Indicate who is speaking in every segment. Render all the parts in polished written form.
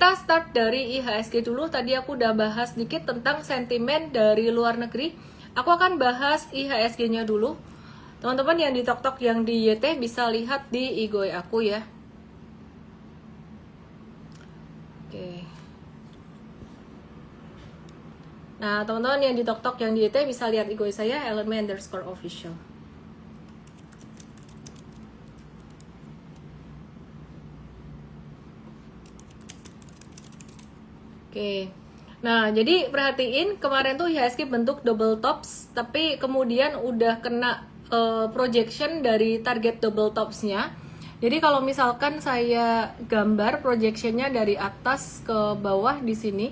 Speaker 1: kita start dari IHSG dulu. Tadi aku udah bahas sedikit tentang sentimen dari luar negeri. Aku akan bahas IHSG-nya dulu. Teman-teman yang di TokTok, yang di YT bisa lihat di Igoi aku ya. Oke. Nah, teman-teman yang di TokTok, yang di YT bisa lihat Igoi saya, @ellenme_official. Oke. Nah, jadi perhatiin kemarin tuh IHSG bentuk double tops, tapi kemudian udah kena projection dari target double topsnya. Jadi kalau misalkan saya gambar projectionnya dari atas ke bawah di sini.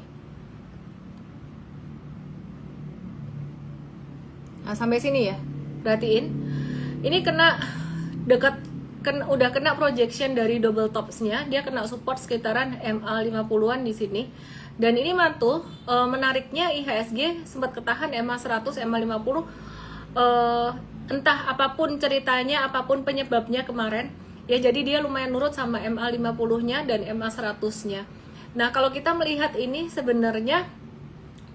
Speaker 1: Nah, sampai sini ya. Perhatiin. Ini kena dekat, udah kena projection dari double topsnya. Dia kena support sekitaran MA 50-an di sini. Dan ini mantul, menariknya IHSG sempat ketahan MA 100, MA 50. Entah apapun ceritanya, apapun penyebabnya kemarin, ya jadi dia lumayan nurut sama MA 50-nya dan MA 100-nya. Nah, kalau kita melihat ini sebenarnya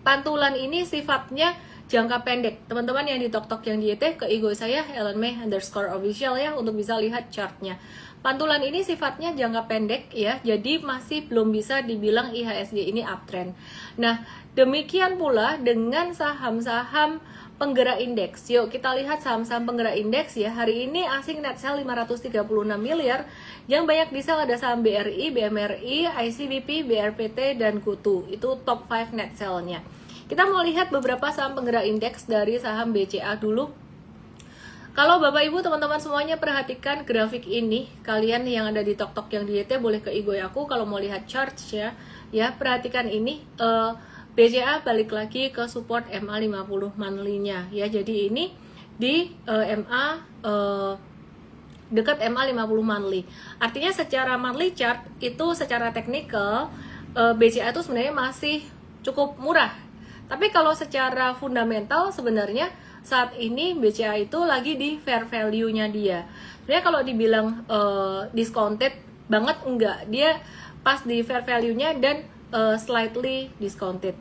Speaker 1: pantulan ini sifatnya jangka pendek. Teman-teman yang di TokTok, yang di YT, ke Igoi saya @ellenme_official ya untuk bisa lihat chartnya. Pantulan ini sifatnya jangka pendek ya, jadi masih belum bisa dibilang IHSG ini uptrend. Nah, demikian pula dengan saham-saham penggerak indeks. Yuk kita lihat saham-saham penggerak indeks ya. Hari ini asing net sell 536 miliar. Yang banyak di sell ada saham BRI, BMRI, ICBP, BRPT, dan Kutu. Itu top 5 net sell-nya. Kita mau lihat beberapa saham penggerak indeks dari saham BCA dulu. Kalau Bapak Ibu teman-teman semuanya perhatikan grafik ini, kalian yang ada di TokTok, yang di YT boleh ke Igoi aku kalau mau lihat charts ya perhatikan ini. BCA balik lagi ke support MA 50 monthly-nya ya. Jadi ini di MA dekat MA 50 monthly. Artinya secara monthly chart itu secara teknikal BCA itu sebenarnya masih cukup murah. Tapi kalau secara fundamental sebenarnya saat ini BCA itu lagi di fair value-nya dia. Sebenarnya kalau dibilang discounted banget enggak, dia pas di fair value-nya dan slightly discounted.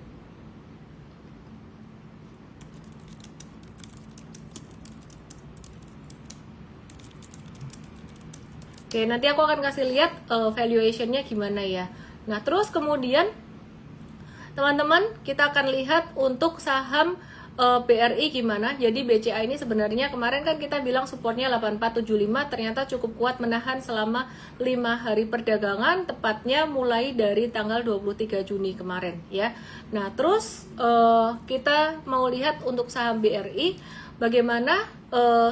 Speaker 1: Oke, nanti aku akan kasih lihat valuation-nya gimana ya. Nah, terus kemudian teman-teman kita akan lihat untuk saham BRI gimana. Jadi BCA ini sebenarnya kemarin kan kita bilang supportnya 8475, ternyata cukup kuat menahan selama 5 hari perdagangan, tepatnya mulai dari tanggal 23 Juni kemarin ya. Nah, terus kita mau lihat untuk saham BRI bagaimana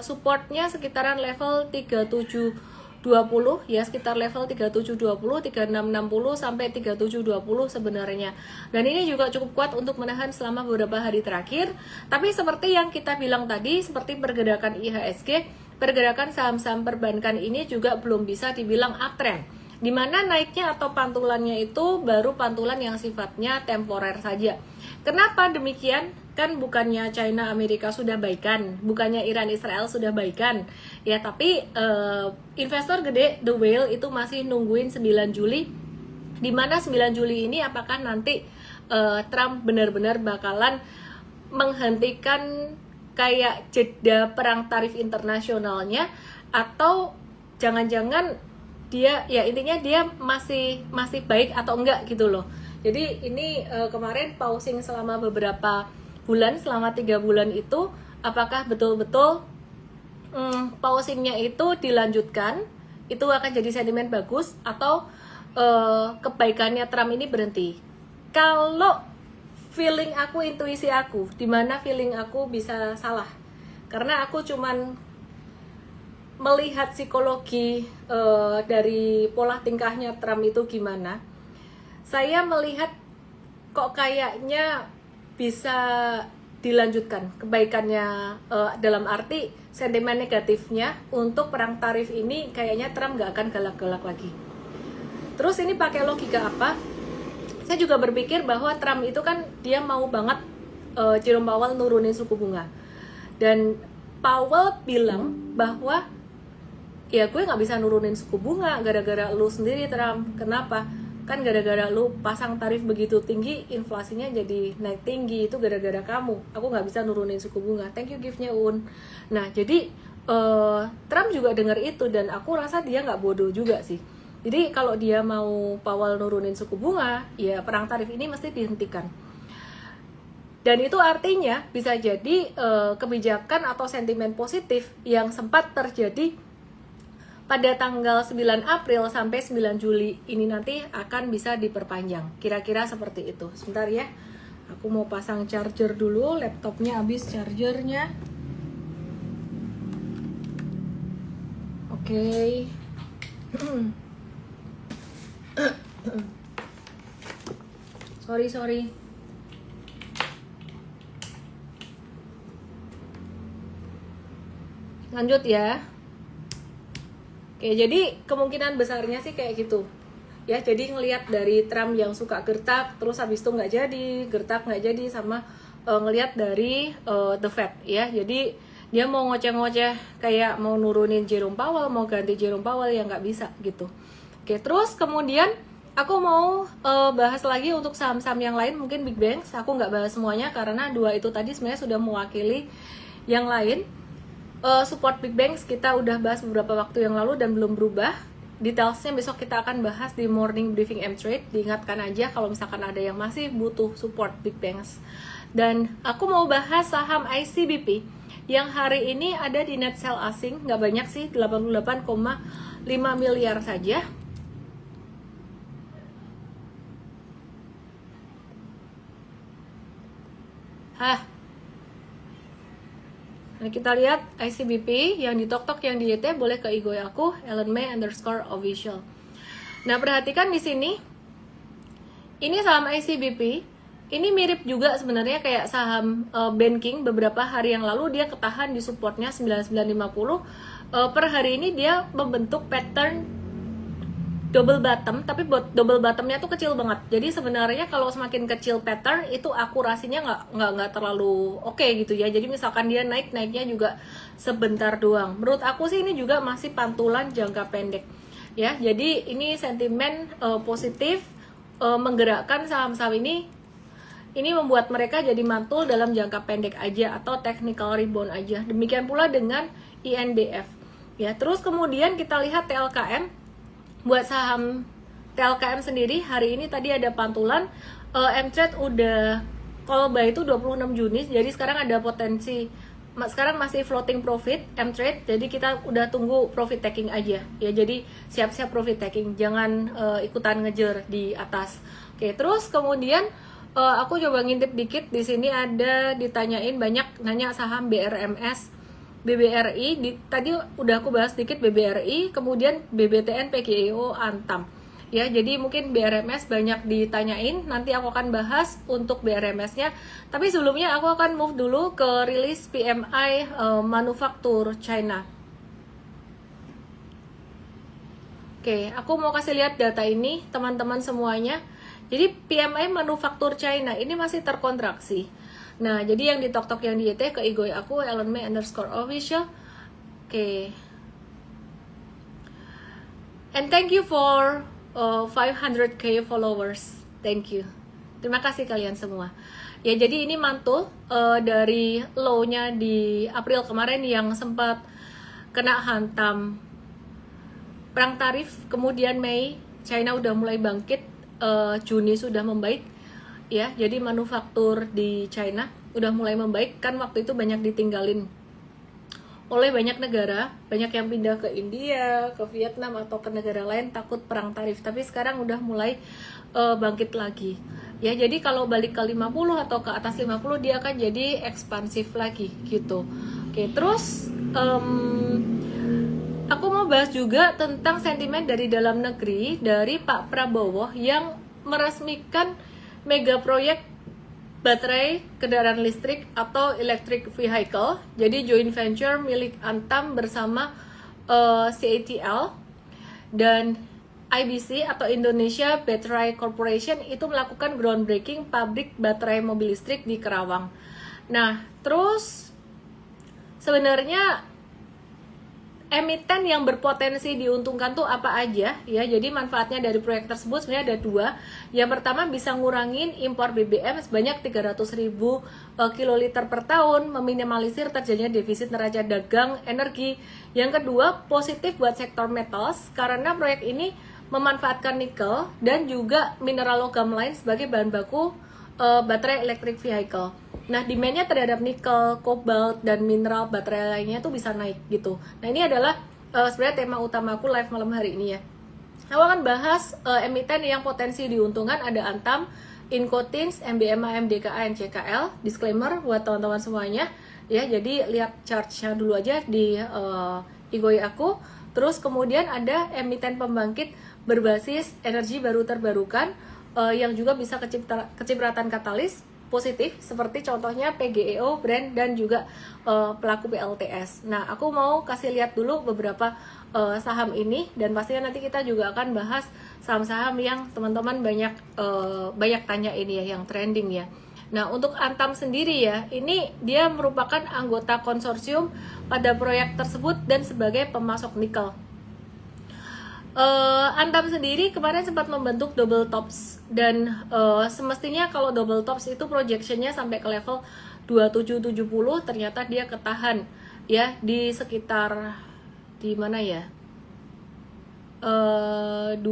Speaker 1: supportnya sekitaran level 3720 ya, sekitar level 3720, 3660 sampai 3720 sebenarnya. Dan ini juga cukup kuat untuk menahan selama beberapa hari terakhir. Tapi seperti yang kita bilang tadi, seperti pergerakan IHSG, pergerakan saham-saham perbankan ini juga belum bisa dibilang uptrend. Dimana naiknya atau pantulannya itu baru pantulan yang sifatnya temporer saja. Kenapa demikian? Kan bukannya China Amerika sudah baikan, bukannya Iran Israel sudah baikan ya, tapi investor gede The Whale itu masih nungguin 9 Juli, dimana 9 Juli ini apakah nanti Trump benar-benar bakalan menghentikan kayak jeda perang tarif internasionalnya, atau jangan-jangan dia ya intinya dia masih baik atau enggak gitu loh. Jadi ini kemarin pausing selama beberapa bulan, selama 3 bulan itu apakah betul-betul pausingnya itu dilanjutkan, itu akan jadi sentimen bagus, atau kebaikannya Trump ini berhenti. Kalau feeling aku, intuisi aku, dimana feeling aku bisa salah karena aku cuman melihat psikologi dari pola tingkahnya Trump itu gimana. Saya melihat kok kayaknya bisa dilanjutkan kebaikannya, dalam arti sentimen negatifnya untuk perang tarif ini kayaknya Trump gak akan galak-galak lagi. Terus ini pakai logika apa? Saya juga berpikir bahwa Trump itu kan dia mau banget Jerome Powell nurunin suku bunga, dan Powell bilang bahwa ya gue gak bisa nurunin suku bunga gara-gara lu sendiri Trump. Kenapa? Kan gara-gara lu pasang tarif begitu tinggi, inflasinya jadi naik tinggi, itu gara-gara kamu. Aku nggak bisa nurunin suku bunga. Thank you gift-nya Un. Nah jadi Trump juga dengar itu, dan aku rasa dia nggak bodoh juga sih. Jadi kalau dia mau Powell nurunin suku bunga, ya perang tarif ini mesti dihentikan. Dan itu artinya bisa jadi kebijakan atau sentimen positif yang sempat terjadi pada tanggal 9 April sampai 9 Juli ini nanti akan bisa diperpanjang. Kira-kira seperti itu. Sebentar ya. Aku mau pasang charger dulu, laptopnya habis chargernya. Oke. Sorry. Lanjut ya. Oke, jadi kemungkinan besarnya sih kayak gitu. Ya, jadi ngelihat dari Trump yang suka gertak, terus habis itu nggak jadi, gertak nggak jadi, sama ngelihat dari The Fed ya. Jadi dia mau ngoceh-ngoceh kayak mau nurunin Jerome Powell, mau ganti Jerome Powell, yang nggak bisa gitu. Oke, terus kemudian aku mau bahas lagi untuk saham-saham yang lain, mungkin Big Banks. Aku nggak bahas semuanya karena dua itu tadi sebenarnya sudah mewakili yang lain. Support Big Banks kita udah bahas beberapa waktu yang lalu dan belum berubah. Detailsnya besok kita akan bahas di morning briefing M-Trade. Diingatkan aja kalau misalkan ada yang masih butuh support Big Banks. Dan aku mau bahas saham ICBP yang hari ini ada di net sell asing, nggak banyak sih, 88,5 miliar saja. Nah, kita lihat ICBP yang di TokTok, yang di YT boleh ke IG aku @ellenmay_official. Nah, perhatikan di sini. Ini saham ICBP. Ini mirip juga sebenarnya kayak saham banking beberapa hari yang lalu, dia ketahan di supportnya 9950. Per hari ini dia membentuk pattern double bottom, tapi double bottomnya tuh kecil banget. Jadi sebenarnya kalau semakin kecil pattern itu akurasinya nggak terlalu oke gitu ya. Jadi misalkan dia naiknya juga sebentar doang. Menurut aku sih ini juga masih pantulan jangka pendek ya. Jadi ini sentimen positif menggerakkan saham-saham ini. Ini membuat mereka jadi mantul dalam jangka pendek aja atau technical rebound aja. Demikian pula dengan INDF ya. Terus kemudian kita lihat TLKM. Buat saham TLKM sendiri hari ini tadi ada pantulan, M-Trade udah call buy itu 26 Juni, jadi sekarang ada potensi, sekarang masih floating profit M-Trade, jadi kita udah tunggu profit taking aja ya. Jadi siap-siap profit taking, jangan ikutan ngejar di atas. Oke, terus kemudian aku coba ngintip dikit, di sini ada ditanyain banyak, nanya saham BRMS, BBRI, tadi udah aku bahas sedikit BBRI, kemudian BBTN, PGIO, Antam. Ya, jadi mungkin BRMS banyak ditanyain, nanti aku akan bahas untuk BRMS-nya. Tapi sebelumnya aku akan move dulu ke rilis PMI manufaktur China. Oke, aku mau kasih lihat data ini teman-teman semuanya. Jadi PMI manufaktur China ini masih terkontraksi. Nah, jadi yang di TokTok, yang di YT ke IG aku @ellenmay_official. Oke. And thank you for 500k followers. Thank you. Terima kasih kalian semua. Ya, jadi ini mantul dari low-nya di April kemarin yang sempat kena hantam perang tarif. Kemudian Mei China udah mulai bangkit, Juni sudah membaik. Ya, jadi manufaktur di China udah mulai membaik, kan waktu itu banyak ditinggalin oleh banyak negara, banyak yang pindah ke India, ke Vietnam atau ke negara lain takut perang tarif, tapi sekarang udah mulai bangkit lagi. Ya, jadi kalau balik ke 50 atau ke atas 50 dia akan jadi ekspansif lagi gitu. Oke, terus aku mau bahas juga tentang sentimen dari dalam negeri dari Pak Prabowo yang meresmikan mega proyek baterai kendaraan listrik atau electric vehicle. Jadi joint venture milik Antam bersama CATL dan IBC atau Indonesia Battery Corporation itu melakukan groundbreaking pabrik baterai mobil listrik di Kerawang. Nah, terus sebenarnya emiten yang berpotensi diuntungkan tuh apa aja ya. Jadi manfaatnya dari proyek tersebut sebenarnya ada dua. Yang pertama bisa ngurangin impor BBM sebanyak 300.000 kiloliter per tahun, meminimalisir terjadinya defisit neraca dagang energi. Yang kedua positif buat sektor metals karena proyek ini memanfaatkan nikel dan juga mineral logam lain sebagai bahan baku baterai electric vehicle. Nah, demand-nya terhadap nikel, kobalt, dan mineral baterai lainnya tuh bisa naik gitu. Nah, ini adalah sebenarnya tema utamaku live malam hari ini ya. Aku akan bahas emiten yang potensi diuntungkan, ada Antam, Incotins, MBMA, MDKA, NCKL. Disclaimer buat teman-teman semuanya ya. Jadi lihat chart-nya dulu aja di Igoi aku. Terus kemudian ada emiten pembangkit berbasis energi baru terbarukan yang juga bisa kecipratan katalis positif seperti contohnya PGEO, Brand, dan juga pelaku PLTS. Nah, aku mau kasih lihat dulu beberapa saham ini dan pastinya nanti kita juga akan bahas saham-saham yang teman-teman banyak tanya ini ya, yang trending ya. Nah, untuk Antam sendiri ya, ini dia merupakan anggota konsorsium pada proyek tersebut dan sebagai pemasok nikel. Antam sendiri kemarin sempat membentuk double tops dan semestinya kalau double tops itu projectionnya sampai ke level 2770, ternyata dia ketahan ya di sekitar di mana ya 2830.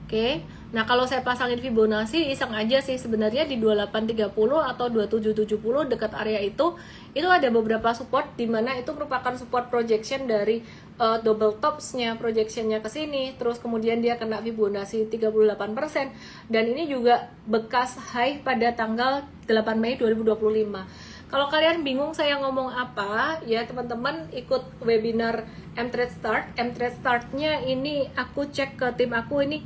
Speaker 1: Oke. Nah, kalau saya pasangin Fibonacci iseng aja sih sebenarnya di 2830 atau 2770 dekat area itu ada beberapa support di mana itu merupakan support projection dari double topsnya, projectionnya ke sini, terus kemudian dia kena Fibonacci 38% dan ini juga bekas high pada tanggal 8 Mei 2025. Kalau kalian bingung saya ngomong apa, ya teman-teman ikut webinar M-Trade Start. M-Trade Start-nya ini aku cek ke tim aku ini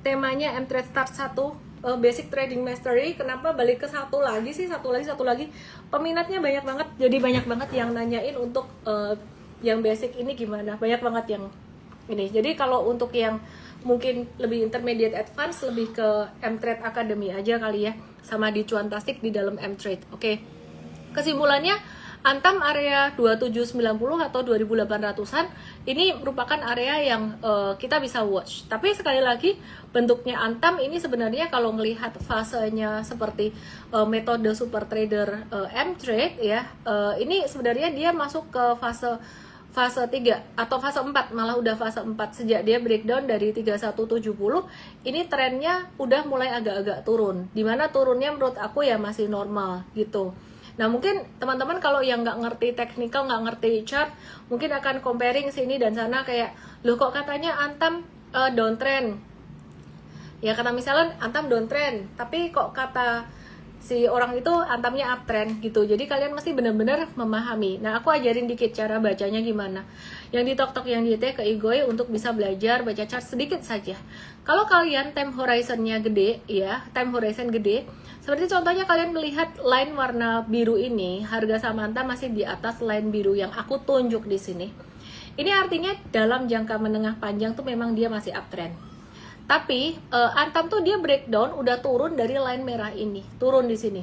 Speaker 1: temanya M-Trade Start 1 Basic Trading Mastery. Kenapa balik ke satu lagi sih? Satu lagi peminatnya banyak banget, jadi banyak banget yang nanyain untuk yang basic ini gimana, banyak banget yang ini. Jadi kalau untuk yang mungkin lebih intermediate advance, lebih ke M-Trade Academy aja kali ya, sama di Cuantastic di dalam M-Trade. Oke. Kesimpulannya Antam area 2790 atau 2800-an ini merupakan area yang kita bisa watch. Tapi sekali lagi bentuknya Antam ini sebenarnya kalau melihat fasenya seperti metode super trader M-Trade ya, ini sebenarnya dia masuk ke fase 3 atau fase 4, malah udah fase 4 sejak dia breakdown dari 3170. Ini trennya udah mulai agak-agak turun. Dimana turunnya menurut aku ya masih normal gitu. Nah, mungkin teman-teman kalau yang nggak ngerti technical, nggak ngerti chart, mungkin akan comparing sini dan sana kayak, loh kok katanya Antam downtrend. Ya kata misalnya Antam downtrend, tapi kok kata si orang itu Antamnya uptrend gitu. Jadi kalian mesti benar-benar memahami. Nah, aku ajarin dikit cara bacanya gimana. Yang di TokTok yang di ke Igoi untuk bisa belajar baca chart sedikit saja. Kalau kalian time horizonnya gede ya, time horizon gede, seperti contohnya kalian melihat line warna biru ini, harga saham Antam masih di atas line biru yang aku tunjuk di sini. Ini artinya dalam jangka menengah panjang tuh memang dia masih uptrend. Tapi Antam tuh dia breakdown udah turun dari line merah ini, turun di sini.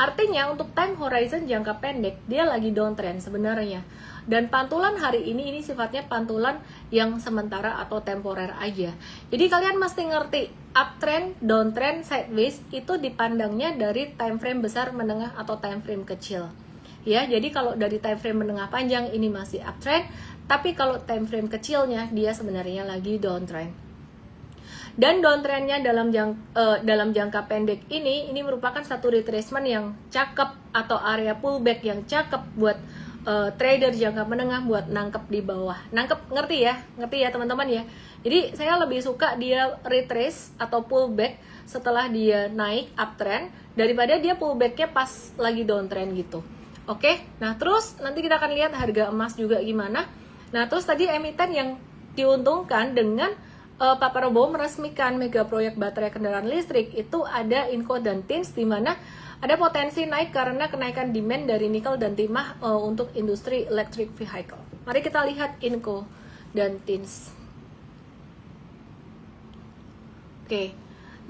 Speaker 1: Artinya untuk time horizon jangka pendek dia lagi downtrend sebenarnya. Dan pantulan hari ini sifatnya pantulan yang sementara atau temporer aja. Jadi kalian mesti ngerti uptrend, downtrend, sideways itu dipandangnya dari time frame besar, menengah atau time frame kecil. Ya, jadi kalau dari time frame menengah panjang ini masih uptrend, tapi kalau time frame kecilnya dia sebenarnya lagi downtrend. Dan downtrendnya dalam jangka pendek ini merupakan satu retracement yang cakep atau area pullback yang cakep buat trader jangka menengah buat nangkep di bawah. Nangkep, ngerti ya teman-teman ya. Jadi saya lebih suka dia retrace atau pullback setelah dia naik uptrend daripada dia pullbacknya pas lagi downtrend gitu. Oke, nah terus nanti kita akan lihat harga emas juga gimana. Nah terus tadi emiten yang diuntungkan dengan Pak Prabowo meresmikan mega proyek baterai kendaraan listrik itu ada Inco dan Tins, di mana ada potensi naik karena kenaikan demand dari nikel dan timah untuk industri electric vehicle. Mari kita lihat Inco dan Tins. Oke.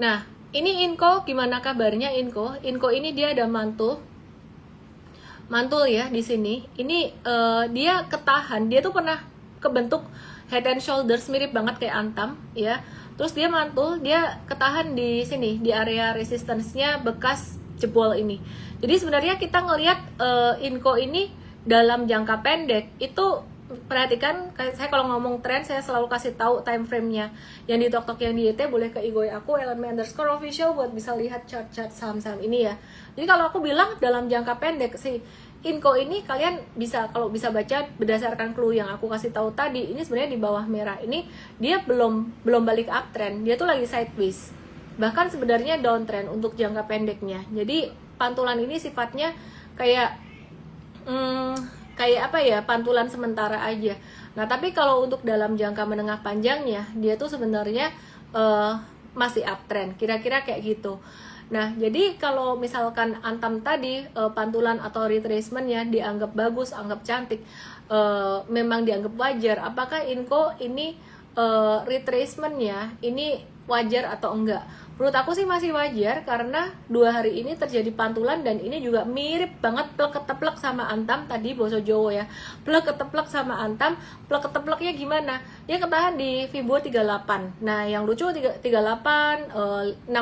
Speaker 1: Nah, ini Inco gimana kabarnya Inco? Inco ini dia ada mantul ya di sini. Ini dia ketahan, dia tuh pernah kebentuk head and shoulders mirip banget kayak Antam ya. Terus dia mantul, dia ketahan di sini di area resistance-nya bekas jebol ini. Jadi sebenarnya kita ngelihat Inco ini dalam jangka pendek itu, perhatikan, saya kalau ngomong tren saya selalu kasih tahu time frame-nya. Yang di TokTok yang di YT boleh ke Igoi aku @LMA_official buat bisa lihat chart-chart saham-saham ini ya. Jadi kalau aku bilang dalam jangka pendek sih Inco ini kalian bisa, kalau bisa baca berdasarkan clue yang aku kasih tahu tadi, ini sebenarnya di bawah merah ini dia belum balik uptrend, dia tuh lagi sideways. Bahkan sebenarnya downtrend untuk jangka pendeknya. Jadi pantulan ini sifatnya kayak kayak apa ya, pantulan sementara aja. Nah tapi kalau untuk dalam jangka menengah panjangnya dia tuh sebenarnya masih uptrend, kira-kira kayak gitu. Nah jadi kalau misalkan Antam tadi pantulan atau retracementnya dianggap bagus, anggap cantik, memang dianggap wajar, apakah Inco ini retracementnya ini wajar atau enggak? Menurut aku sih masih wajar, karena 2 hari ini terjadi pantulan dan ini juga mirip banget plek keteplek sama Antam tadi, boso Jowo ya. Plek keteplek sama Antam, plek ketepleknya gimana? Dia ketahan di Fibo 38. Nah, yang lucu 38, 60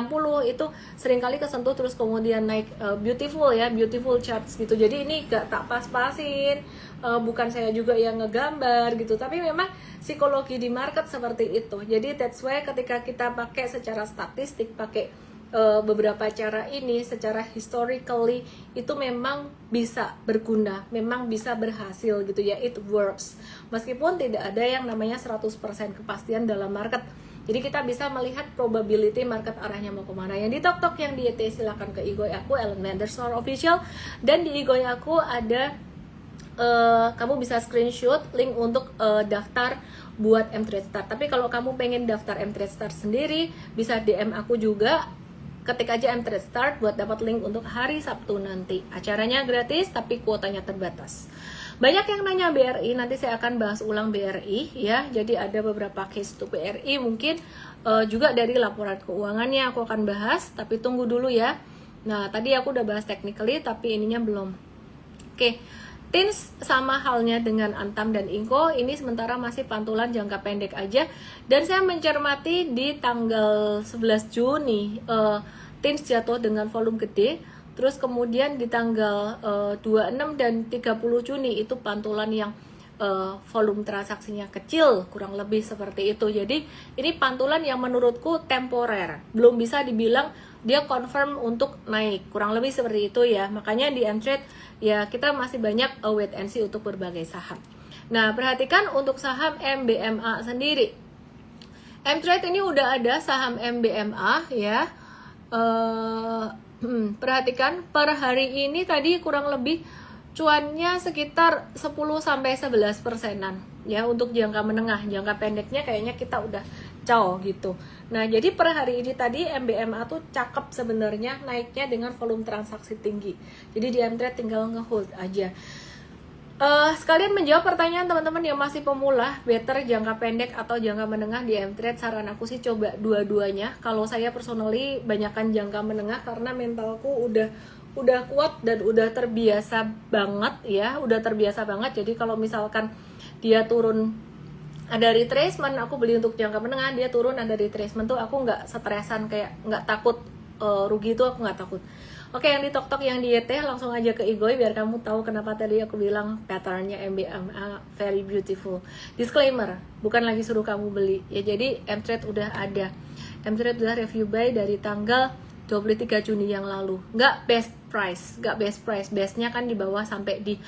Speaker 1: itu seringkali kesentuh terus kemudian naik beautiful ya, beautiful charts gitu. Jadi ini gak tak pas-pasin. Bukan saya juga yang ngegambar gitu, tapi memang psikologi di market seperti itu. Jadi that's why ketika kita pakai secara statistik, pakai beberapa cara ini secara historically, itu memang bisa berguna, memang bisa berhasil gitu ya, it works. Meskipun tidak ada yang namanya 100% kepastian dalam market. Jadi kita bisa melihat probability market arahnya mau kemana. Yang di TokTok yang di YT silahkan ke Igoi aku @LMA_official, dan di Igoi aku ada kamu bisa screenshot link untuk daftar buat M-Trade Start. Tapi kalau kamu pengen daftar M-Trade Start sendiri, bisa DM aku juga, ketik aja M-Trade Start buat dapat link untuk hari Sabtu nanti. Acaranya gratis tapi kuotanya terbatas. Banyak yang nanya BRI, nanti saya akan bahas ulang BRI ya. Jadi ada beberapa case to BRI, mungkin juga dari laporan keuangannya aku akan bahas, tapi tunggu dulu ya. Nah tadi aku udah bahas technically tapi ininya belum. Oke. TINS sama halnya dengan Antam dan Inco, ini sementara masih pantulan jangka pendek aja. Dan saya mencermati di tanggal 11 Juni TINS jatuh dengan volume gede. Terus kemudian di tanggal 26 dan 30 Juni itu pantulan yang volume transaksinya kecil, kurang lebih seperti itu. Jadi ini pantulan yang menurutku temporer, belum bisa dibilang dia confirm untuk naik, kurang lebih seperti itu ya. Makanya di M-Trade ya kita masih banyak wait and see untuk berbagai saham. Nah perhatikan untuk saham MBMA sendiri, M-Trade ini udah ada saham MBMA ya. Perhatikan per hari ini tadi kurang lebih cuannya sekitar 10-11% ya untuk jangka menengah. Jangka pendeknya kayaknya kita udah caw gitu. Nah jadi per hari ini tadi MBMA tuh cakep sebenarnya naiknya dengan volume transaksi tinggi. Jadi di M-Trade tinggal ngehold aja. Sekalian menjawab pertanyaan teman-teman yang masih pemula, better jangka pendek atau jangka menengah di M-Trade, saran aku sih coba dua-duanya. Kalau saya personally banyakan jangka menengah karena mentalku udah kuat dan udah terbiasa banget ya, udah terbiasa banget. Jadi kalau misalkan dia turun ada retracement, aku beli untuk jangka menengah, dia turun ada retracement tuh aku nggak stresan, kayak nggak takut rugi itu, aku nggak takut. Oke, yang di TokTok yang di YT langsung aja ke Igoi biar kamu tahu kenapa tadi aku bilang patternnya MBMA very beautiful. Disclaimer, bukan lagi suruh kamu beli ya. Jadi M-Trade udah ada, M-Trade udah review buy dari tanggal 23 Juni yang lalu. Nggak best price, bestnya kan di bawah sampai di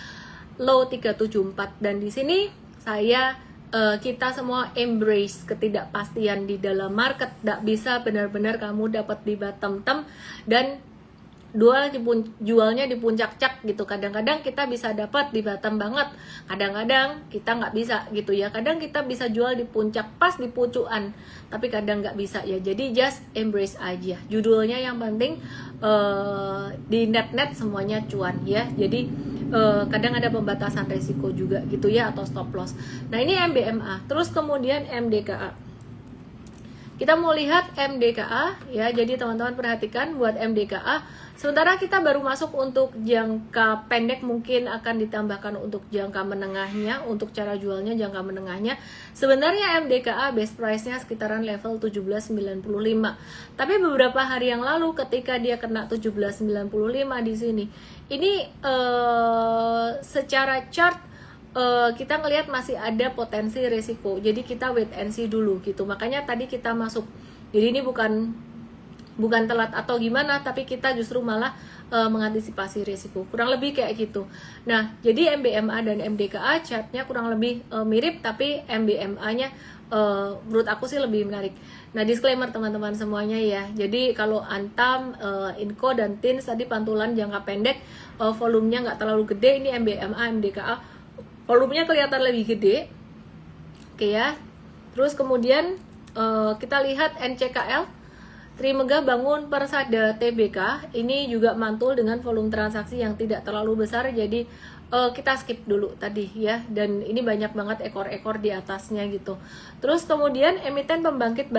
Speaker 1: low 374. Dan di sini saya kita semua embrace ketidakpastian di dalam market. Nggak bisa benar-benar kamu dapat di bottom term dan jualnya di puncak cak gitu. Kadang-kadang kita bisa dapat di bottom banget, kadang-kadang kita nggak bisa gitu ya. Kadang kita bisa jual di puncak pas di pucuan, tapi kadang nggak bisa ya. Jadi just embrace aja, judulnya yang penting di net semuanya cuan ya. Jadi kadang ada pembatasan resiko juga gitu ya, atau stop loss. Nah ini MBMA. Terus kemudian MDKA, Kita mau lihat MDKA ya, jadi teman-teman perhatikan buat MDKA. Sementara kita baru masuk untuk jangka pendek, mungkin akan ditambahkan untuk jangka menengahnya, untuk cara jualnya jangka menengahnya. Sebenarnya MDKA best price-nya sekitaran level 17.95. Tapi beberapa hari yang lalu ketika dia kena 17.95 di sini, ini secara chart kita ngelihat masih ada potensi risiko, jadi kita wait and see dulu gitu. Makanya tadi kita masuk, jadi ini bukan telat atau gimana, tapi kita justru malah mengantisipasi risiko, kurang lebih kayak gitu. Nah, jadi MBMA dan MDKA chartnya kurang lebih mirip, tapi MBMA-nya menurut aku sih lebih menarik. Nah, disclaimer teman-teman semuanya ya, jadi kalau Antam, Inco, dan Tins tadi pantulan jangka pendek, volumenya nggak terlalu gede. Ini MBMA, MDKA volumenya kelihatan lebih gede. Oke ya. Terus kemudian kita lihat NCKL, Trimegah Bangun Persada Tbk, ini juga mantul dengan volume transaksi yang tidak terlalu besar, jadi kita skip dulu tadi ya, dan ini banyak banget ekor-ekor di atasnya gitu. Terus kemudian emiten pembangkit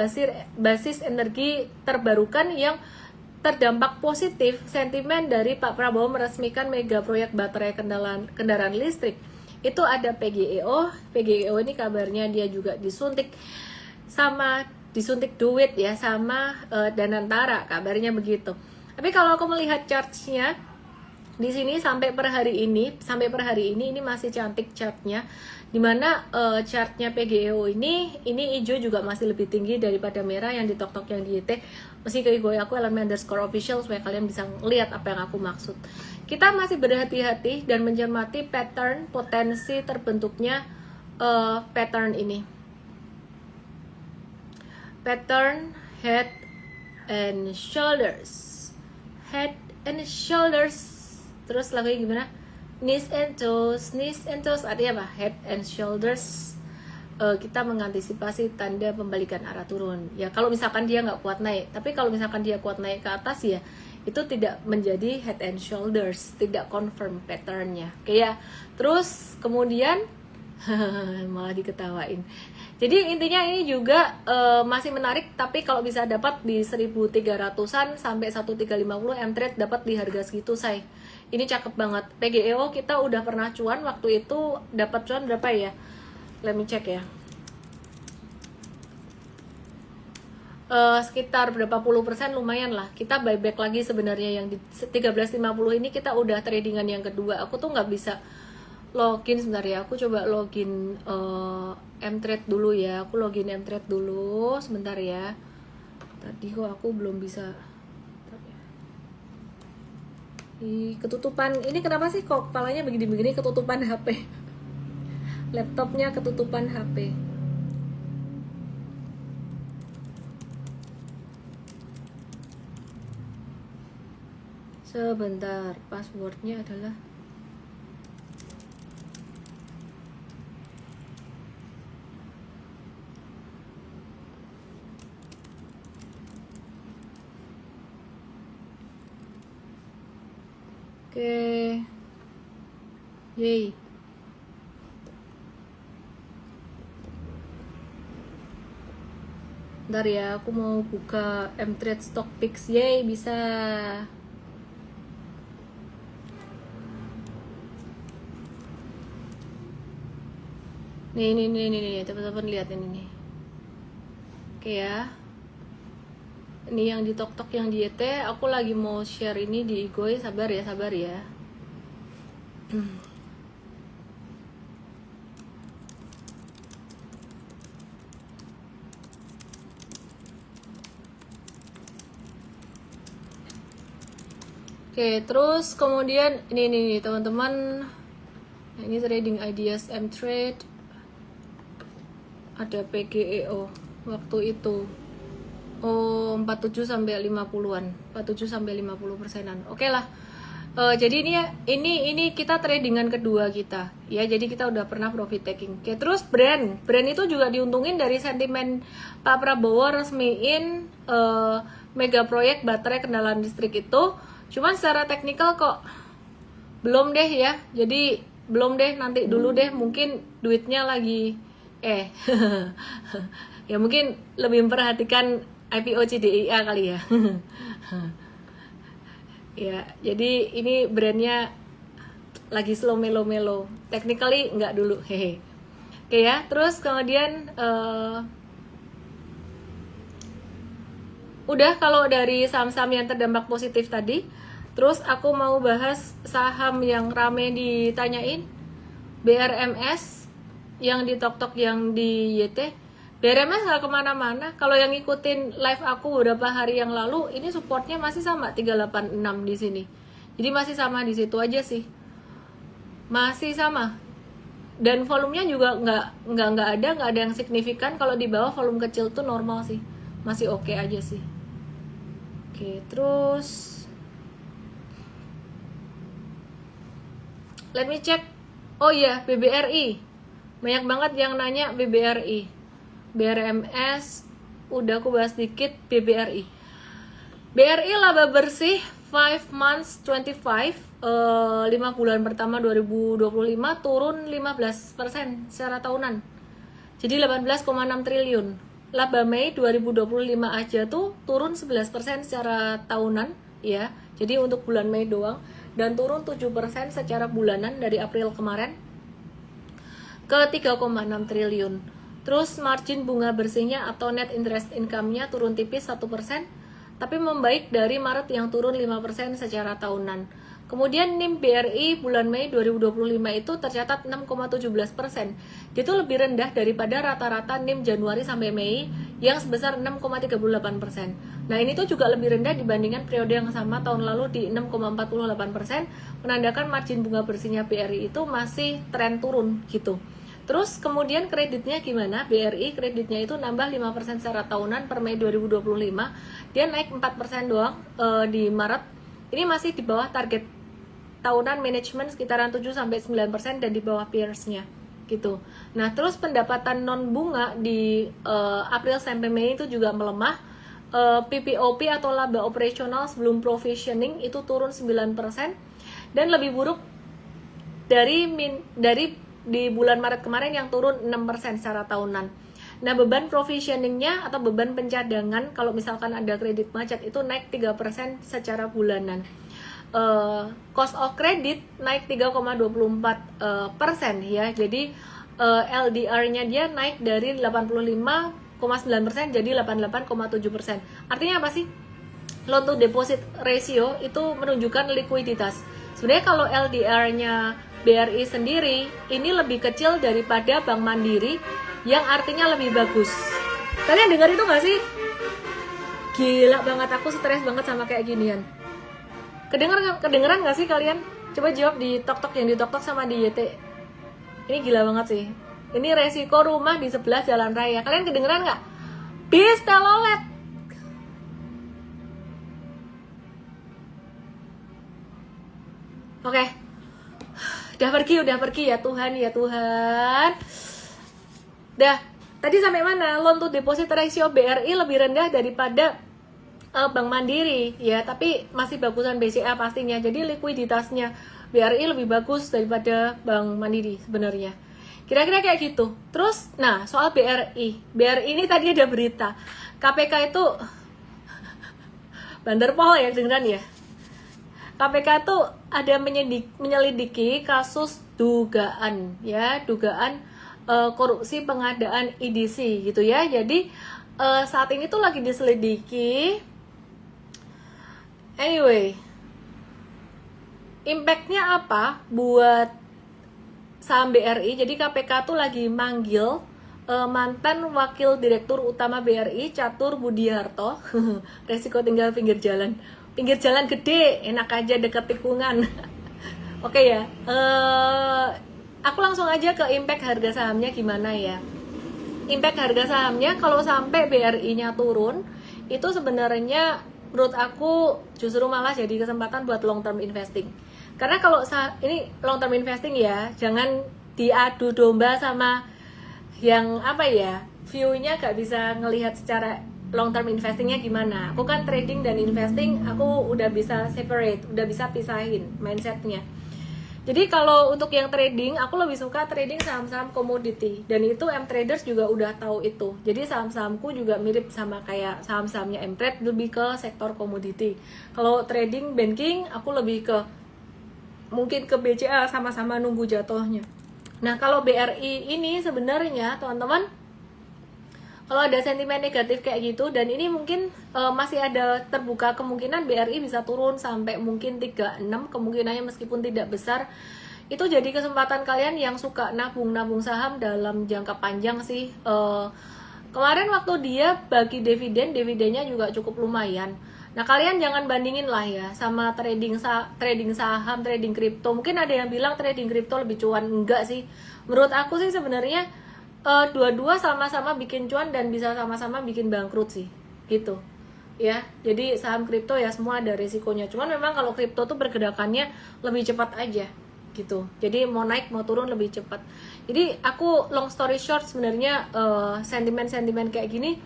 Speaker 1: basis energi terbarukan yang terdampak positif sentimen dari Pak Prabowo meresmikan mega proyek baterai kendaraan listrik. Itu ada PGEO. PGEO ini kabarnya dia juga disuntik duit ya sama Danantara, kabarnya begitu. Tapi kalau aku melihat chartnya di sini sampai per hari ini ini masih cantik chartnya, dimana chartnya PGEO ini hijau juga masih lebih tinggi daripada merah yang di tok-tok yang di YT. Mesti ke gue aku _official supaya kalian bisa lihat apa yang aku maksud. Kita masih berhati-hati dan mencermati pattern potensi terbentuknya pattern ini. Pattern head and shoulders, terus lagi gimana, knees and toes, artinya apa? Head and shoulders. Kita mengantisipasi tanda pembalikan arah turun ya, kalau misalkan dia nggak kuat naik. Tapi kalau misalkan dia kuat naik ke atas ya, itu tidak menjadi head and shoulders, tidak confirm patternnya. Oke ya. Terus kemudian malah diketawain. Jadi intinya ini juga masih menarik, tapi kalau bisa dapat di 1300-an sampai 1350 M-Trade dapat di harga segitu, say. Ini cakep banget. PGEO kita udah pernah cuan waktu itu, dapat cuan berapa ya? Let me check ya. Sekitar berapa puluh persen, lumayan lah. Kita buyback lagi sebenarnya yang di 1350 ini, kita udah tradingan yang kedua. Aku tuh nggak bisa login sebentar ya, aku coba login M-Trade dulu ya. Aku login M-Trade dulu sebentar ya. Tadi kok aku belum bisa. Ketutupan ini kenapa sih kok kepalanya begini-begini, ketutupan HP. Laptopnya ketutupan HP. Sebentar, passwordnya adalah oke. Yay. Bentar ya, aku mau buka M-Trade Stock Picks. Yay, bisa. Nih, teman-teman lihat ini nih. Oke ya. Ini yang di tok-tok yang di YT, aku lagi mau share ini di Igoy. Sabar ya. Oke, terus kemudian ini teman-teman. Nah, ini trading ideas M-Trade. Ada PGEO waktu itu. 47 sampai 50-an. 47 sampai 50%-an. Oke lah. Jadi ini kita tradingan kedua kita. Ya, jadi kita udah pernah profit taking. Oke, terus brand itu juga diuntungin dari sentimen Pak Prabowo resmiin mega proyek baterai kendaraan listrik itu. Cuman secara teknikal kok belum deh ya. Jadi belum deh, nanti dulu deh, mungkin duitnya lagi Ya mungkin lebih memperhatikan IPO CDIA kali ya. Ya, jadi ini brandnya lagi slow melo-melo. Technically nggak dulu, hehe. Oke ya, terus kemudian udah kalau dari saham-saham yang terdampak positif tadi. Terus aku mau bahas saham yang rame ditanyain, BRMS yang di tok-tok yang di YT. BRMS nggak kemana-mana. Kalau yang ngikutin live aku beberapa hari yang lalu, ini supportnya masih sama 386 di sini. Jadi masih sama di situ aja sih. Masih sama. Dan volumenya juga nggak ada yang signifikan. Kalau di bawah volume kecil tuh normal sih, masih oke aja sih. Oke, terus let me check. Oh iya, BBRI. Banyak banget yang nanya BBRI. BRMS udah aku bahas dikit. BBRI. BRI laba bersih 5 months 25 5 bulan pertama 2025 turun 15% secara tahunan. Jadi 18,6 triliun. Laba Mei 2025 aja tuh turun 11% secara tahunan ya. Jadi untuk bulan Mei doang, dan turun 7% secara bulanan dari April kemarin ke 3,6 triliun. Terus margin bunga bersihnya atau net interest income-nya turun tipis 1%, tapi membaik dari Maret yang turun 5% secara tahunan. Kemudian NIM BRI bulan Mei 2025 itu tercatat 6,17%. Itu lebih rendah daripada rata-rata NIM Januari sampai Mei yang sebesar 6,38%. Nah ini tuh juga lebih rendah dibandingkan periode yang sama tahun lalu di 6,48%, menandakan margin bunga bersihnya BRI itu masih tren turun gitu. Terus kemudian kreditnya gimana? BRI kreditnya itu nambah 5% secara tahunan per Mei 2025. Dia naik 4% doang di Maret. Ini masih di bawah target tahunan manajemen sekitaran 7-9% dan di bawah peers-nya gitu. Nah, terus pendapatan non bunga di April sampai Mei itu juga melemah. PPOP atau laba operasional sebelum provisioning itu turun 9% dan lebih buruk dari di bulan Maret kemarin yang turun 6% secara tahunan. Nah, beban provisioningnya atau beban pencadangan kalau misalkan ada kredit macet itu naik 3% secara bulanan. Cost of credit naik 3,24% ya. Jadi LDR-nya dia naik dari 85,9% jadi 88,7%. Artinya apa sih? Loan to deposit ratio itu menunjukkan likuiditas. Sebenarnya kalau LDR-nya BRI sendiri ini lebih kecil daripada Bank Mandiri yang artinya lebih bagus. Kalian dengar itu gak sih? Gila banget, aku stres banget sama kayak ginian. Kedengeran gak sih kalian? Coba jawab di tok-tok yang di tok-tok sama di YT. Ini gila banget sih. Ini resiko rumah di sebelah jalan raya. Kalian kedengeran gak? Bis telolet. Oke. Udah pergi ya Tuhan, ya Tuhan. Dah, tadi sampai mana? Loan to deposit ratio BRI lebih rendah daripada Bank Mandiri ya, tapi masih bagusan BCA pastinya. Jadi likuiditasnya BRI lebih bagus daripada Bank Mandiri sebenarnya. Kira-kira kayak gitu. Terus, nah soal BRI ini tadi ada berita KPK itu Banderpol ya dengeran ya. KPK tuh ada menyelidiki kasus dugaan korupsi pengadaan EDC gitu ya. Jadi saat ini tuh lagi diselidiki. Anyway, impact-nya apa buat saham BRI? Jadi KPK tuh lagi manggil mantan wakil direktur utama BRI Catur Budiarto. Resiko tinggal pinggir jalan gede, enak aja deket tikungan. Oke ya, aku langsung aja ke impact harga sahamnya gimana ya. Impact harga sahamnya kalau sampai BRI-nya turun, itu sebenarnya menurut aku justru malah jadi kesempatan buat long term investing. Karena kalau ini long term investing ya, jangan diadu domba sama yang apa ya, view-nya gak bisa ngelihat secara long term investingnya gimana. Aku kan trading dan investing, aku udah bisa separate, udah bisa pisahin mindsetnya. Jadi kalau untuk yang trading, aku lebih suka trading saham-saham komoditi, dan itu M-Traders juga udah tahu itu. Jadi saham-sahamku juga mirip sama kayak saham-sahamnya M-Trade, lebih ke sektor komoditi. Kalau trading banking, aku lebih ke mungkin ke BCA, sama-sama nunggu jatuhnya. Nah, kalau BRI ini sebenarnya teman-teman, kalau ada sentimen negatif kayak gitu, dan ini mungkin masih ada terbuka kemungkinan BRI bisa turun sampai mungkin 36, kemungkinannya meskipun tidak besar. Itu jadi kesempatan kalian yang suka nabung saham dalam jangka panjang sih. Kemarin waktu dia bagi dividennya juga cukup lumayan. Nah, kalian jangan bandingin lah ya sama trading saham, trading kripto. Mungkin ada yang bilang trading kripto lebih cuan. Enggak sih. Menurut aku sih sebenarnya dua-dua sama-sama bikin cuan dan bisa sama-sama bikin bangkrut sih, gitu ya. Jadi saham kripto ya semua ada resikonya, cuman memang kalau kripto tuh pergerakannya lebih cepat aja gitu, jadi mau naik mau turun lebih cepat. Jadi aku long story short, sebenarnya sentimen kayak gini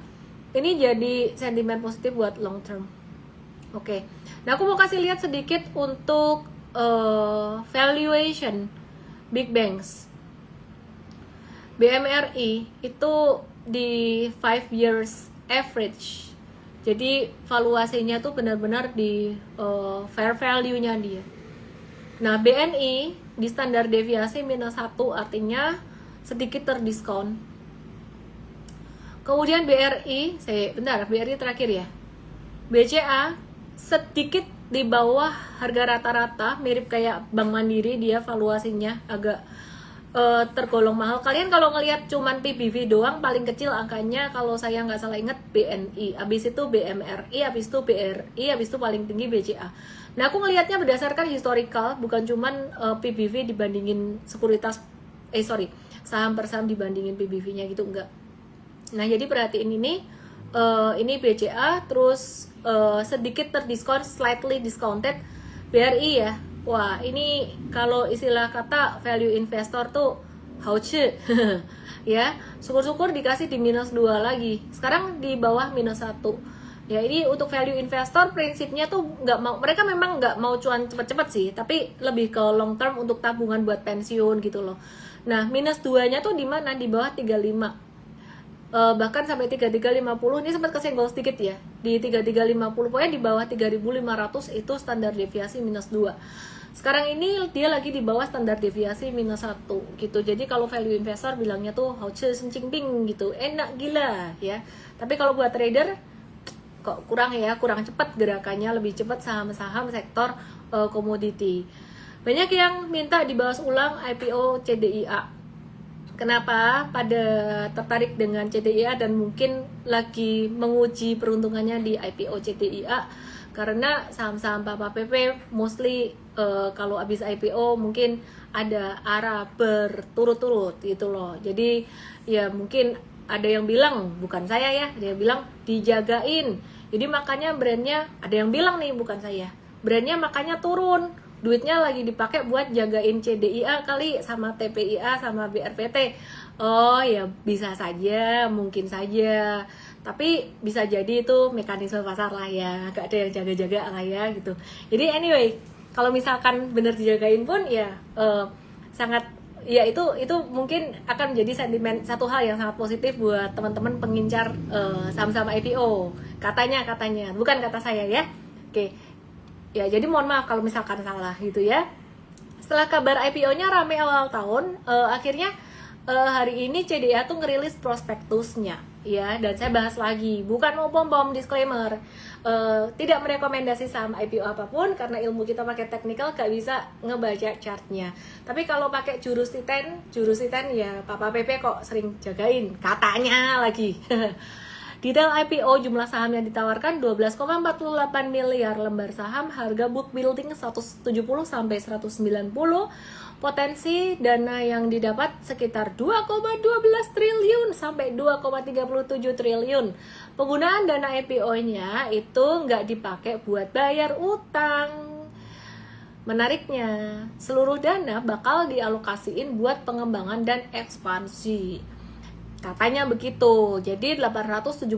Speaker 1: ini jadi sentimen positif buat long term. Oke. Nah, aku mau kasih lihat sedikit untuk valuation big banks. BMRI itu di 5 years average. Jadi valuasinya tuh benar-benar di fair value-nya dia. Nah, BNI di standar deviasi -1, artinya sedikit terdiskon. Kemudian BRI terakhir ya. BCA sedikit di bawah harga rata-rata, mirip kayak Bank Mandiri, dia valuasinya agak tergolong mahal. Kalian kalau ngelihat cuman PBV doang, paling kecil angkanya kalau saya nggak salah ingat BNI, habis itu BMRI, habis itu BRI, habis itu paling tinggi BCA. Nah, aku ngelihatnya berdasarkan historical, bukan cuman PBV dibandingin saham per saham dibandingin PBV-nya gitu, enggak. Nah, jadi perhatiin ini BCA, terus sedikit terdiskon, slightly discounted. BRI ya, wah ini kalau istilah kata value investor tuh hauce ya, syukur-syukur dikasih di -2 lagi, sekarang di bawah -1 ya. Ini untuk value investor prinsipnya tuh nggak mau, mereka memang nggak mau cuan cepet-cepet sih, tapi lebih ke long term untuk tabungan buat pensiun gitu loh. Nah, -2 nya tuh di mana? Di bawah 35, bahkan sampai 3350. Ini sempat kesenggol sedikit ya di 3350, pokoknya di bawah 3500 itu standar deviasi -2. Sekarang ini dia lagi di bawah standar deviasi -1 gitu. Jadi kalau value investor bilangnya tuh hauce sencingping gitu, enak gila ya. Tapi kalau buat trader kok kurang cepat gerakannya, lebih cepat saham-saham sektor komoditi. Banyak yang minta dibahas ulang IPO CDIA. Kenapa pada tertarik dengan CDIA dan mungkin lagi menguji peruntungannya di IPO CDIA? Karena saham-saham Papa PP mostly kalau habis IPO mungkin ada arah berturut-turut gitu loh. Jadi ya mungkin ada yang bilang, bukan saya ya, ada yang bilang dijagain. Jadi makanya brandnya, ada yang bilang nih bukan saya, brandnya makanya turun. Duitnya lagi dipakai buat jagain CDIA kali, sama TPIA, sama BRPT. Oh ya bisa saja, mungkin saja. Tapi bisa jadi itu mekanisme pasar lah ya, gak ada yang jaga-jaga lah ya gitu. Jadi anyway, kalau misalkan bener dijagain pun ya sangat ya itu mungkin akan menjadi sentimen, satu hal yang sangat positif buat teman-teman pengincar saham-saham IPO. Katanya, bukan kata saya ya. Oke. Ya, jadi mohon maaf kalau misalkan salah gitu ya. Setelah kabar IPO-nya rame awal tahun, akhirnya hari ini CDIA tuh ngerilis prospektusnya ya, dan saya bahas lagi, bukan mau bom disclaimer, tidak merekomendasi saham IPO apapun karena ilmu kita pakai teknikal gak bisa ngebaca chartnya. Tapi kalau pakai jurus titen ya Papa PP kok sering jagain, katanya lagi. Detail IPO, jumlah saham yang ditawarkan 12,48 miliar lembar saham, harga book building 170 sampai 190, potensi dana yang didapat sekitar 2,12 triliun sampai 2,37 triliun. Penggunaan dana IPO-nya itu nggak dipakai buat bayar utang. Menariknya, seluruh dana bakal dialokasiin buat pengembangan dan ekspansi. Katanya begitu. Jadi 871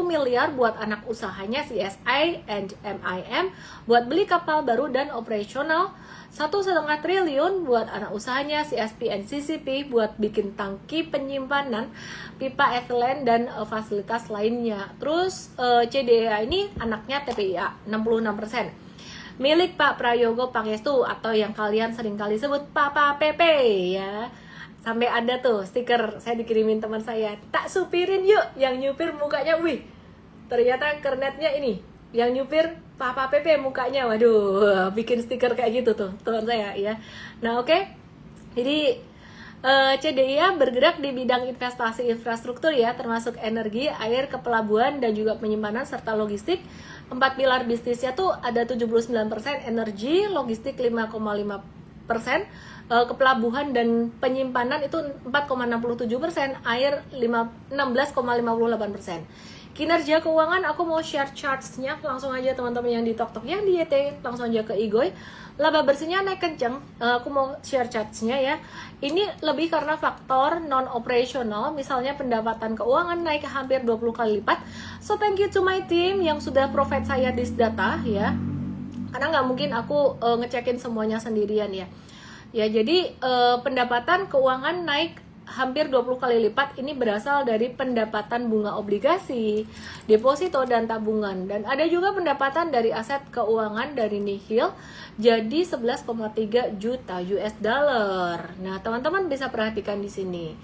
Speaker 1: miliar buat anak usahanya CSI and MIM buat beli kapal baru dan operasional. 1,5 triliun buat anak usahanya CSP and CCP buat bikin tangki penyimpanan, pipa ethylene dan fasilitas lainnya. Terus CDA ini anaknya TPIA 66%. Milik Pak Prayogo Pangestu atau yang kalian sering kali sebut Papa PP ya. Sampai ada tuh stiker saya dikirimin teman saya, tak supirin yuk, yang nyupir mukanya, wih ternyata kernetnya ini, yang nyupir Papa PP mukanya, waduh bikin stiker kayak gitu tuh teman saya ya. Nah oke. Jadi CDIA bergerak di bidang investasi infrastruktur ya, termasuk energi, air, kepelabuhan, dan juga penyimpanan serta logistik. 4 pilar bisnisnya tuh ada 79%, energi, logistik 5,5%, kepelabuhan dan penyimpanan itu 4,67%, air 16,58%. Kinerja keuangan aku mau share charts-nya langsung aja teman-teman yang di TokTok, yang di YT langsung aja ke Igoy. Laba bersihnya naik kenceng, aku mau share charts-nya ya. Ini lebih karena faktor non operasional, misalnya pendapatan keuangan naik hampir 20 kali lipat. So thank you to my team yang sudah provide saya this data ya. Karena nggak mungkin aku ngecekin semuanya sendirian ya. Ya, jadi pendapatan keuangan naik hampir 20 kali lipat. Ini berasal dari pendapatan bunga obligasi, deposito, dan tabungan. Dan ada juga pendapatan dari aset keuangan dari nihil, jadi 11,3 juta US dollar. Nah, teman-teman bisa perhatikan di sini.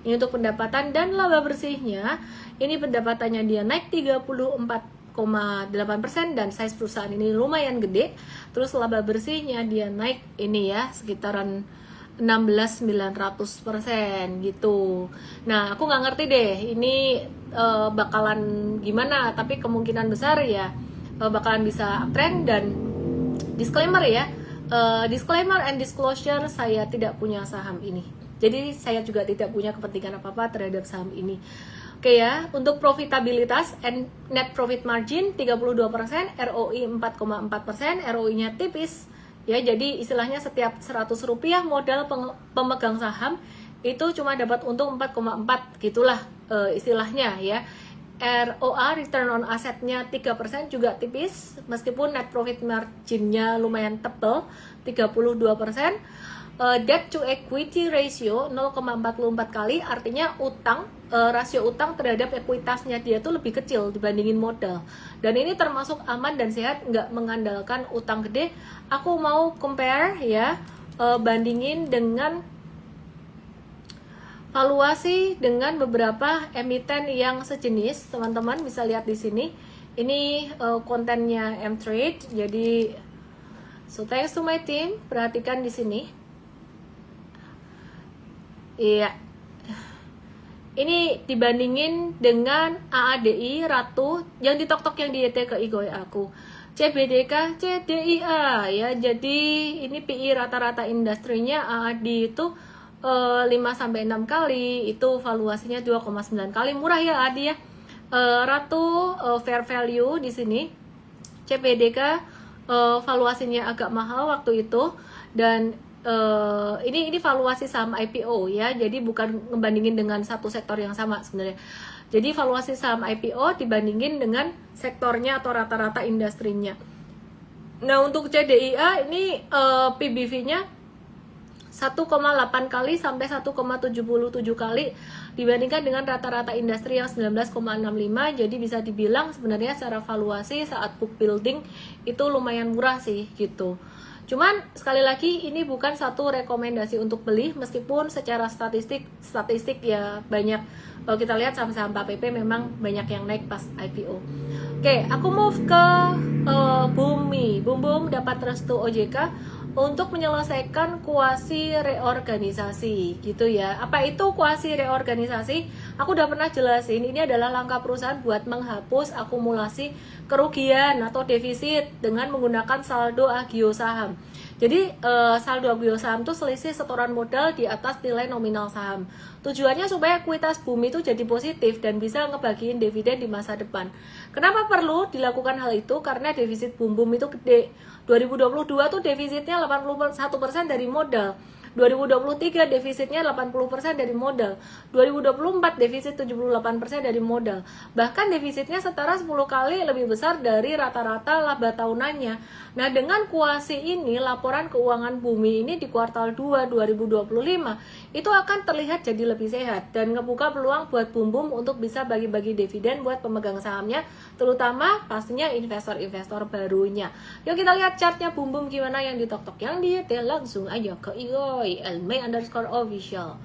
Speaker 1: Ini untuk pendapatan dan laba bersihnya. Ini pendapatannya dia naik 34,8% dan size perusahaan ini lumayan gede. Terus laba bersihnya dia naik ini ya sekitaran 16.900% gitu. Nah aku nggak ngerti deh ini bakalan gimana, tapi kemungkinan besar ya bakalan bisa uptrend. Dan disclaimer ya, disclaimer and disclosure, saya tidak punya saham ini, jadi saya juga tidak punya kepentingan apa-apa terhadap saham ini. Oke ya, untuk profitabilitas and net profit margin 32%, ROI 4,4%, ROI-nya tipis ya. Jadi istilahnya setiap 100 rupiah modal pemegang saham itu cuma dapat untung 4,4 gitulah istilahnya ya. ROA, return on assetnya 3% juga tipis, meskipun net profit marginnya lumayan tebal 32%. Debt to equity ratio 0,44 kali, artinya rasio utang terhadap ekuitasnya dia tuh lebih kecil dibandingin modal. Dan ini termasuk aman dan sehat, nggak mengandalkan utang gede. Aku mau compare ya, bandingin dengan valuasi dengan beberapa emiten yang sejenis. Teman-teman bisa lihat di sini. Ini kontennya M-Trade. Jadi so thanks to my team, perhatikan di sini. Iya. Ini dibandingin dengan AADI, Ratu, yang di TokTok yang di YT ke Igoy aku. CBDK, CDIA ya. Jadi ini PI rata-rata industrinya AADI itu 5-6 kali, itu valuasinya 2,9 kali. Murah ya AADI ya. Ratu fair value di sini. CBDK valuasinya agak mahal waktu itu, dan ini valuasi saham IPO ya, jadi bukan ngebandingin dengan satu sektor yang sama sebenarnya. Jadi valuasi saham IPO dibandingin dengan sektornya atau rata-rata industrinya. Nah untuk CDIA ini PBV-nya 1,8 kali sampai 1,77 kali dibandingkan dengan rata-rata industri yang 19,65. Jadi bisa dibilang sebenarnya secara valuasi saat book building itu lumayan murah sih gitu. Cuman sekali lagi ini bukan satu rekomendasi untuk beli, meskipun secara statistik ya banyak. Kalau kita lihat saham-saham PP memang banyak yang naik pas IPO. Oke, aku move ke Bumi. Bum dapat restu OJK untuk menyelesaikan kuasi reorganisasi gitu ya. Apa itu kuasi reorganisasi? Aku udah pernah jelasin, ini adalah langkah perusahaan buat menghapus akumulasi kerugian atau defisit dengan menggunakan saldo agio saham. Jadi saldo agio saham itu selisih setoran modal di atas nilai nominal saham. Tujuannya supaya ekuitas Bumi itu jadi positif dan bisa ngebagiin dividen di masa depan. Kenapa perlu dilakukan hal itu? Karena defisit Bum itu gede. 2022 tuh defisitnya 81% dari modal. 2023 defisitnya 80% dari modal. 2024 defisit 78% dari modal. Bahkan defisitnya setara 10 kali lebih besar dari rata-rata laba tahunannya. Nah, dengan kuasi ini, laporan keuangan Bumi ini di kuartal 2 2025 itu akan terlihat jadi lebih sehat dan ngebuka peluang buat Bum untuk bisa bagi-bagi dividen buat pemegang sahamnya, terutama pastinya investor-investor barunya. Yuk kita lihat chartnya Bum gimana yang di tok-tok, yang di detail langsung aja ke IGOI @elmay_official.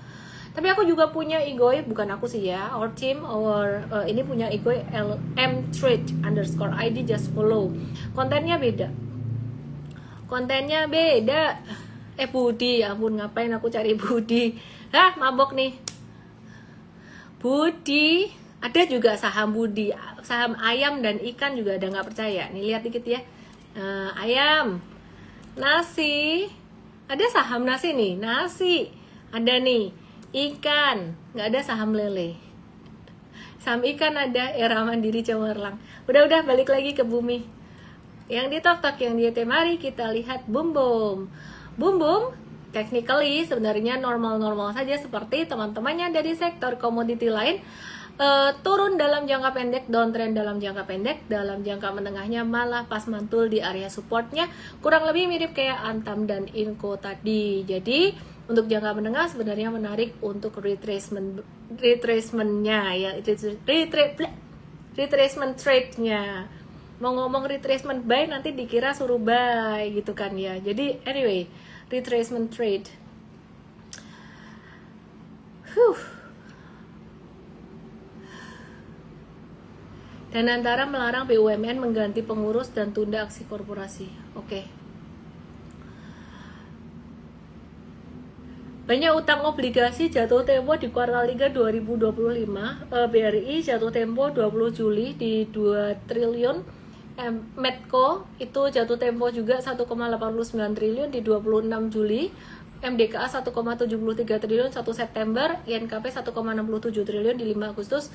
Speaker 1: Tapi aku juga punya IGOI, bukan aku sih ya, our team, ini punya IGOI mtrade_id, just follow. Kontennya beda. Budi, ampun, ngapain aku cari Budi? Mabok nih. Budi, ada juga saham Budi, saham ayam dan ikan juga ada, nggak percaya. Nih lihat dikit ya. Ayam, nasi, ada saham nasi nih, nasi, ada nih, ikan, nggak ada saham lele. Saham ikan ada, Era Mandiri Cemerlang. Udah balik lagi ke Bumi. Yang di tok-tok, yang di mari kita lihat Bum, technically sebenarnya normal-normal saja seperti teman-temannya dari sektor komoditi lain. Turun dalam jangka pendek, downtrend dalam jangka pendek, dalam jangka menengahnya malah pas mantul di area supportnya, kurang lebih mirip kayak Antam dan Inco tadi. Jadi untuk jangka menengah sebenarnya menarik untuk retracementnya ya, retracement trade-nya. Mau ngomong retracement buy nanti dikira suruh buy gitu kan ya. Jadi anyway, retracement trade. Dan antara melarang BUMN mengganti pengurus dan tunda aksi korporasi. Oke. Banyak utang obligasi jatuh tempo di kuartal 3 2025. BRI jatuh tempo 20 Juli di 2 triliun. Medco itu jatuh tempo juga 1,89 triliun di 26 Juli. MDKA 1,73 triliun 1 September, INKP 1,67 triliun di 5 Agustus.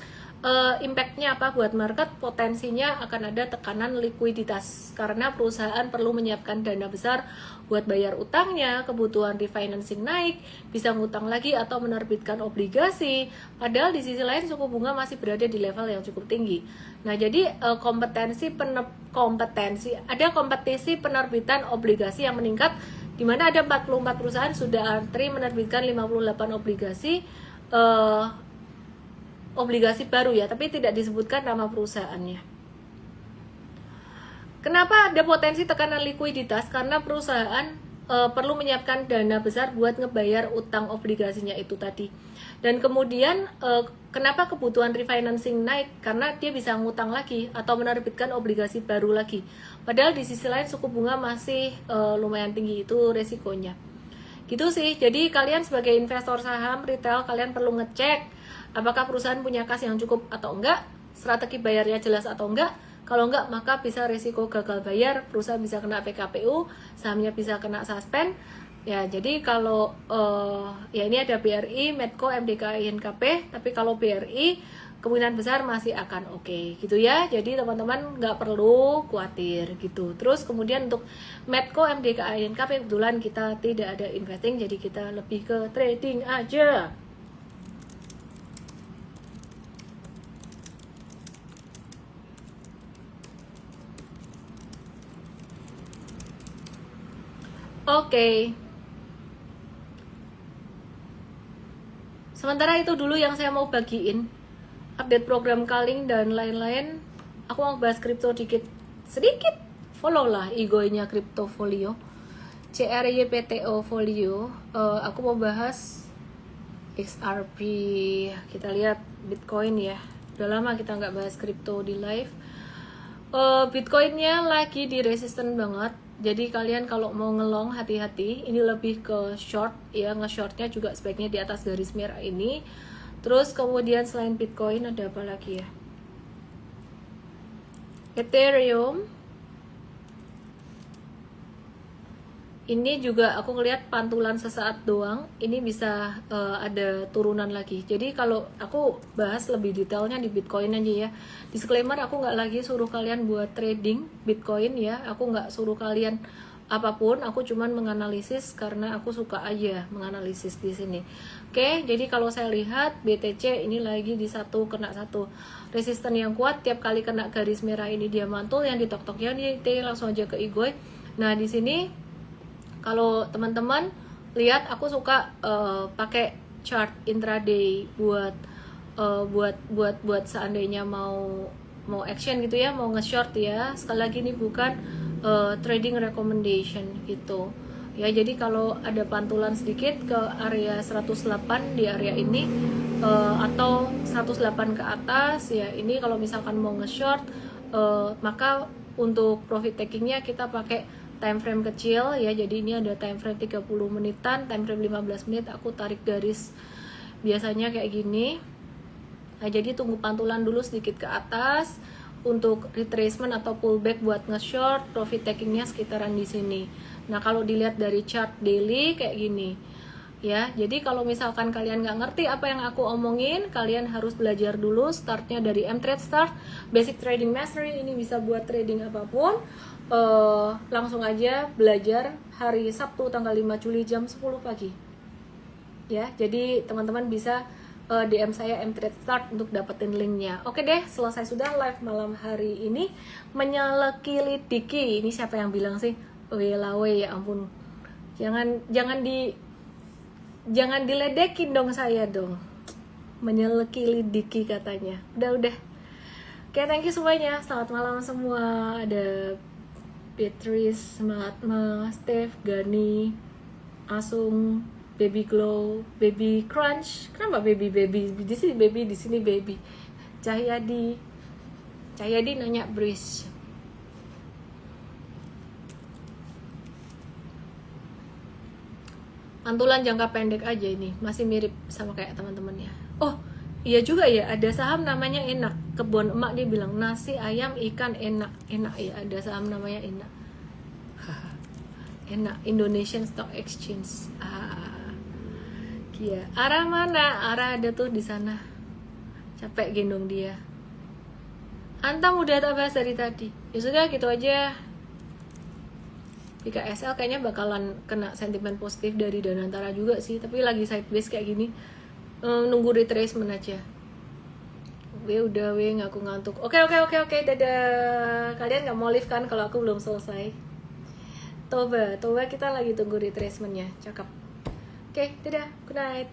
Speaker 1: Impactnya apa buat market? Potensinya akan ada tekanan likuiditas karena perusahaan perlu menyiapkan dana besar buat bayar utangnya, kebutuhan refinancing naik, bisa ngutang lagi atau menerbitkan obligasi. Padahal di sisi lain suku bunga masih berada di level yang cukup tinggi. Nah, jadi ada kompetisi penerbitan obligasi yang meningkat, di mana ada 44 perusahaan sudah antri menerbitkan 58 obligasi baru ya, tapi tidak disebutkan nama perusahaannya. Kenapa ada potensi tekanan likuiditas? Karena perusahaan perlu menyiapkan dana besar buat ngebayar utang obligasinya itu tadi. Dan kemudian kenapa kebutuhan refinancing naik? Karena dia bisa ngutang lagi atau menerbitkan obligasi baru lagi. Padahal di sisi lain suku bunga masih lumayan tinggi, itu resikonya. Gitu sih. Jadi kalian sebagai investor saham retail, kalian perlu ngecek apakah perusahaan punya kas yang cukup atau enggak, strategi bayarnya jelas atau enggak. Kalau enggak, maka bisa risiko gagal bayar, perusahaan bisa kena PKPU, sahamnya bisa kena suspend. Ya, jadi kalau ya ini ada BRI, Medco, MDK, INKP, tapi kalau BRI kemungkinan besar masih akan oke, gitu ya. Jadi teman-teman nggak perlu khawatir gitu. Terus kemudian untuk Medco, MDK, INKP kebetulan kita tidak ada investing, jadi kita lebih ke trading aja. Oke. Sementara itu dulu yang saya mau bagiin, update program calling dan lain-lain. Aku mau bahas kripto sedikit. Follow lah IGOI-nya Cryptofolio, CRYPTO Folio. Aku mau bahas XRP. Kita lihat Bitcoin ya. Udah lama kita nggak bahas kripto di live. Bitcoinnya lagi di resisten banget. Jadi kalian kalau mau ngelong hati-hati, ini lebih ke short ya, nge-shortnya juga sebaiknya di atas garis merah ini. Terus kemudian selain Bitcoin ada apa lagi ya? Ethereum. Ini juga aku ngeliat pantulan sesaat doang, ini bisa ada turunan lagi. Jadi kalau aku bahas lebih detailnya di Bitcoin aja ya. Disclaimer, aku nggak lagi suruh kalian buat trading Bitcoin ya. Aku nggak suruh kalian apapun, aku cuman menganalisis karena aku suka aja menganalisis di sini. Oke, jadi kalau saya lihat BTC ini lagi di satu kena satu resisten yang kuat, tiap kali kena garis merah ini dia mantul, yang ditok-toknya ini langsung aja ke igoi. Nah di sini kalau teman-teman lihat, aku suka pakai chart intraday buat seandainya mau action gitu ya, mau nge-short ya. Sekali lagi ini bukan trading recommendation gitu ya. Jadi kalau ada pantulan sedikit ke area 108 di area ini atau 108 ke atas ya, ini kalau misalkan mau nge-short maka untuk profit takingnya kita pakai time frame kecil ya. Jadi ini ada time frame 30 menitan, time frame 15 menit, aku tarik garis biasanya kayak gini. Nah, jadi tunggu pantulan dulu sedikit ke atas untuk retracement atau pullback buat nge-short, profit takingnya sekitaran di sini. Nah, kalau dilihat dari chart daily kayak gini ya. Jadi kalau misalkan kalian nggak ngerti apa yang aku omongin, kalian harus belajar dulu. Startnya dari M-Trade Start, Basic Trading Mastery, ini bisa buat trading apapun. Langsung aja belajar hari Sabtu tanggal 5 Juli jam 10 pagi ya. Jadi teman-teman bisa DM saya M-Trade Start untuk dapetin linknya. Oke deh, selesai sudah live malam hari ini. Menyelekilidiki, ini siapa yang bilang sih? Welawe, ya ampun. Jangan diledekin dong saya dong. Menyelekilidiki katanya. Udah. Oke, thank you semuanya. Selamat malam semua. Ada Beatrice, Mahatma, Steph, Gani, Asung, Baby Glow, Baby Crunch. Kenapa baby di sini baby, di sini baby. Cahyadi nanya Breeze. Pantulan jangka pendek aja ini, masih mirip sama kayak teman-temannya. Oh iya juga ya, ada saham namanya Enak. Kebun emak dia bilang nasi ayam ikan enak ya, ada saham namanya Enak. Enak, Indonesian Stock Exchange. Iya, arah mana? Arah ada tuh di sana. Capek gendong dia. Antam udah tak bahas dari tadi. Ya sudah gitu aja. PKSL kayaknya bakalan kena sentimen positif dari Danantara juga sih, tapi lagi sideways kayak gini. Nunggu retracement aja. Udah ngaku ngantuk. Oke, dadah. Kalian nggak mau live kan kalau aku belum selesai? Toba kita lagi tunggu retracementnya. Cakep. Oke, dadah, good night.